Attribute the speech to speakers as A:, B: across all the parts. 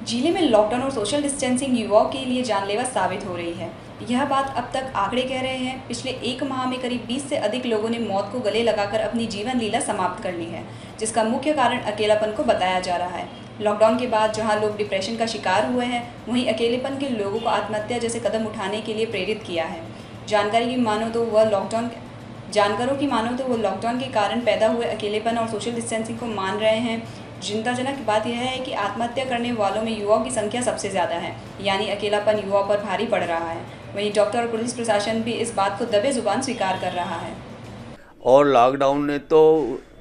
A: जिले में लॉकडाउन और सोशल डिस्टेंसिंग युवाओं के लिए जानलेवा साबित हो रही है। यह बात अब तक आंकड़े कह रहे हैं। पिछले एक माह में करीब 20 से अधिक लोगों ने मौत को गले लगाकर अपनी जीवन लीला समाप्त कर ली है, जिसका मुख्य कारण अकेलापन को बताया जा रहा है। लॉकडाउन के बाद जहां लोग डिप्रेशन का शिकार हुए हैं, वहीं अकेलेपन के लोगों को आत्महत्या जैसे कदम उठाने के लिए प्रेरित किया है। जानकारों की मानो तो वह लॉकडाउन के कारण पैदा हुए अकेलेपन और सोशल डिस्टेंसिंग को मान रहे हैं। चिंताजनक बात यह है कि आत्महत्या करने वालों में युवाओं की संख्या सबसे ज़्यादा है, यानी अकेलापन युवाओं पर भारी पड़ रहा है। वहीं डॉक्टर और पुलिस प्रशासन भी इस बात को दबे जुबान स्वीकार कर रहा है।
B: और लॉकडाउन ने तो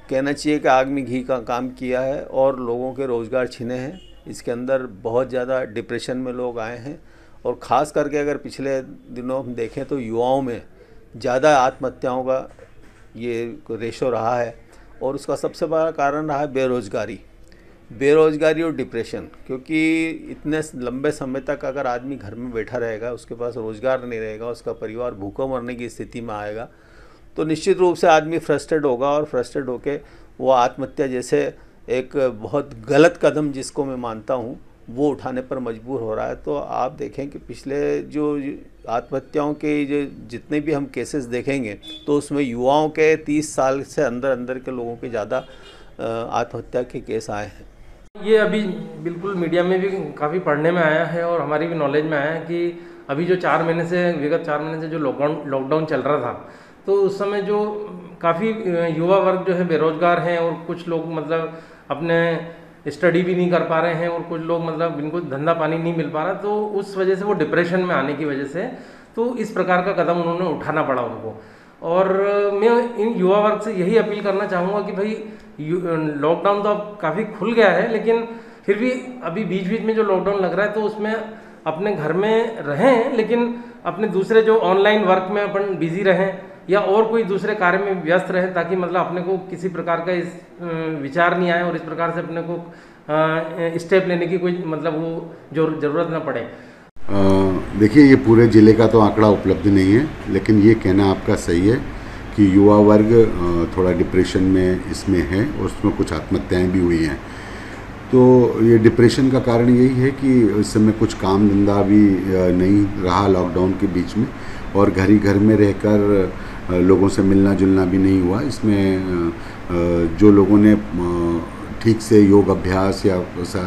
B: कहना चाहिए कि आग में घी का काम किया है और लोगों के रोज़गार छीने हैं। इसके अंदर बहुत ज़्यादा डिप्रेशन में लोग आए हैं और ख़ास करके अगर पिछले दिनों हम देखें तो युवाओं में ज़्यादा आत्महत्याओं का ये रेशो रहा है और उसका सबसे बड़ा कारण रहा है बेरोज़गारी और डिप्रेशन। क्योंकि इतने लंबे समय तक अगर आदमी घर में बैठा रहेगा, उसके पास रोज़गार नहीं रहेगा, उसका परिवार भूखों मरने की स्थिति में आएगा, तो निश्चित रूप से आदमी फ्रस्ट्रेट होगा और फ्रस्ट्रेट होके वो आत्महत्या जैसे एक बहुत गलत कदम, जिसको मैं मानता हूँ, वो उठाने पर मजबूर हो रहा है। तो आप देखें कि पिछले जो आत्महत्याओं के जो जितने भी हम केसेस देखेंगे तो उसमें युवाओं के 30 साल से अंदर के लोगों के ज़्यादा आत्महत्या के केस आए हैं।
C: ये अभी बिल्कुल मीडिया में भी काफ़ी पढ़ने में आया है और हमारी भी नॉलेज में आया है कि अभी जो विगत 4 महीने से जो लॉकडाउन चल रहा था, तो उस समय जो काफ़ी युवा वर्ग जो है बेरोजगार हैं और कुछ लोग मतलब अपने स्टडी भी नहीं कर पा रहे हैं और कुछ लोग मतलब इनको धंधा पानी नहीं मिल पा रहा, तो उस वजह से वो डिप्रेशन में आने की वजह से तो इस प्रकार का कदम उन्होंने उठाना पड़ा उनको। और मैं इन युवा वर्ग से यही अपील करना चाहूँगा कि भाई लॉकडाउन तो अब काफ़ी खुल गया है, लेकिन फिर भी अभी बीच बीच में जो लॉकडाउन लग रहा है तो उसमें अपने घर में रहें, लेकिन अपने दूसरे जो ऑनलाइन वर्क में अपन बिजी रहें या और कोई दूसरे कार्य में व्यस्त रहें, ताकि मतलब अपने को किसी प्रकार का इस विचार नहीं आए और इस प्रकार से अपने को स्टेप लेने की कोई मतलब वो जो ज़रूरत ना पड़े।
D: देखिए, ये पूरे ज़िले का तो आंकड़ा उपलब्ध नहीं है, लेकिन ये कहना आपका सही है कि युवा वर्ग थोड़ा डिप्रेशन में इसमें है और उसमें कुछ आत्महत्याएं भी हुई हैं। तो ये डिप्रेशन का कारण यही है कि इस समय कुछ काम धंधा भी नहीं रहा लॉकडाउन के बीच में, और घर ही घर में रहकर लोगों से मिलना जुलना भी नहीं हुआ। इसमें जो लोगों ने ठीक से योग अभ्यास या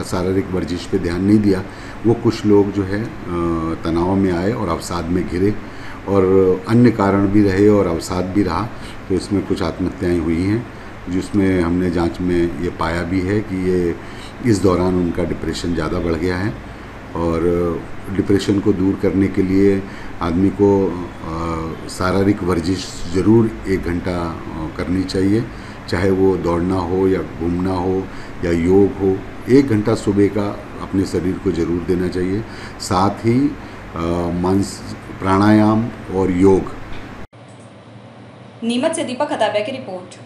D: शारीरिक वर्जिश पे ध्यान नहीं दिया, वो कुछ लोग जो है तनाव में आए और अवसाद में घिरे, और अन्य कारण भी रहे और अवसाद भी रहा। तो इसमें कुछ आत्महत्याएं हुई हैं, जिसमें हमने जांच में ये पाया भी है कि ये इस दौरान उनका डिप्रेशन ज़्यादा बढ़ गया है। और डिप्रेशन को दूर करने के लिए आदमी को शारीरिक वर्जिश ज़रूर 1 घंटा करनी चाहिए, चाहे वो दौड़ना हो या घूमना हो या योग हो। 1 घंटा सुबह का अपने शरीर को ज़रूर देना चाहिए। साथ ही प्राणायाम और योग।
A: नीमच से दीपक खताबिया की रिपोर्ट।